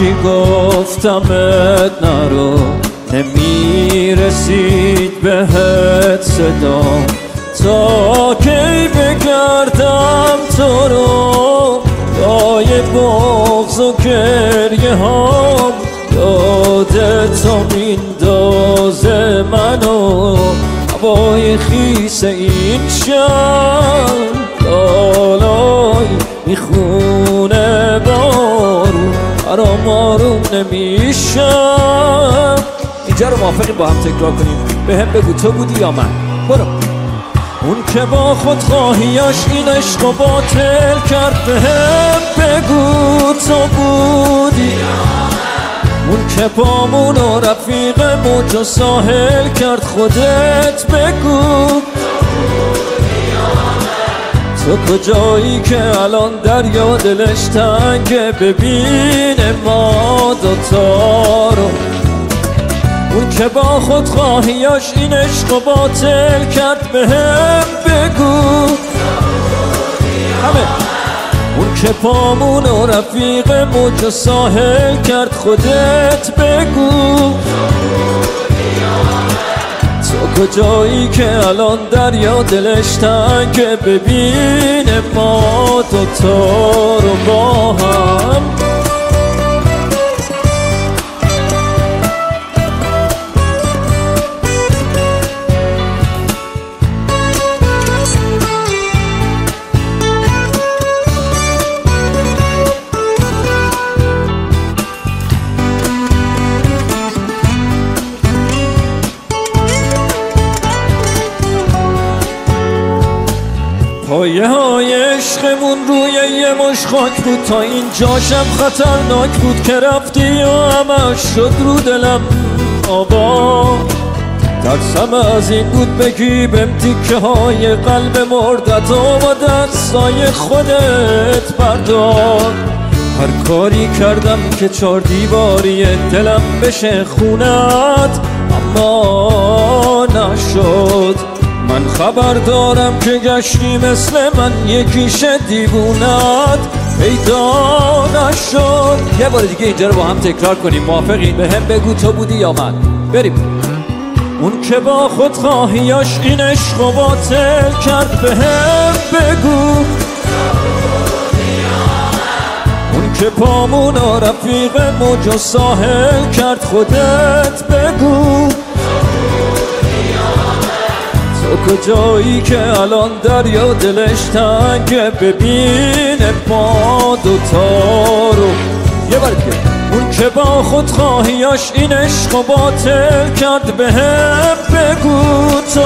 چی گفتمت نرو، نمیرسید بهت صدا، تا کی بگردم تو رو دای بغض و گریه هام، یادت تو میندازه منو هوای خیس این شهر، لالای میخونه بارون برام آروم نمیشم. اینجا رو موافقی با هم تکرار کنیم؟ به هم بگو تو بودی یا من؟ برو. اون که با خودخواهیاش این عشق و باطل کرد، به هم بگو تو بودی. اون که پامون و رفیق موج و ساحل کرد، خودت بگو تو کجایی که الان دریا دلش تنگه، ببینه ما دوتا رو. اون که با خودخواهیاش این عشق و باطل کرد، به هم بگو همه. اون که پامون و رفیق موج و ساحل کرد، خودت بگو تو کجایی که الان دریا دلش تنگه، ببینه ما دوتا رو با هم. پایه های عشقمون روی یه مش خاک بود، تا اینجاشم خطرناک بود که رفتی و همش شد رو دلم آبا. ترسم از این بود بگی بهم تیکه های قلب مردت و با دستای خودت بردار. هر کاری کردم که 4 دیواری دلم بشه خونت، اما نشد. من خبر دارم که گشتی مثل من یکیش دیوونت پیدا نشد. یه بار دیگه اینجا رو با هم تکرار کنیم، موافقین؟ به هم بگو تو بودی یا من؟ بریم. اون که با خودخواهیاش این عشق و باطل کرد، به هم بگو اون که پامون و رفیق موج و ساحل کرد، خودت بگو تو کجایی که الان دریا دلش تنگه، ببینه ما دوتا رو. یه بار دیگه. اون که با خودخواهیاش این عشق و باطل کرد، به هم بگو تو.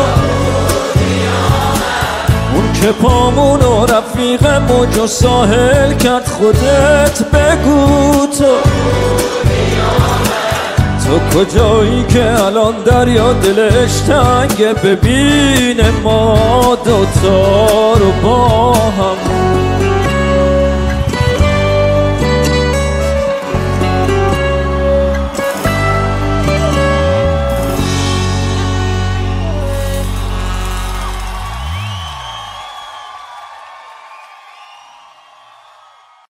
اون که پامون و رفیق موج و ساحل کرد، خودت بگو تو کجایی که الان دریا دلش تنگه، ببینه ما دوتا رو با هم.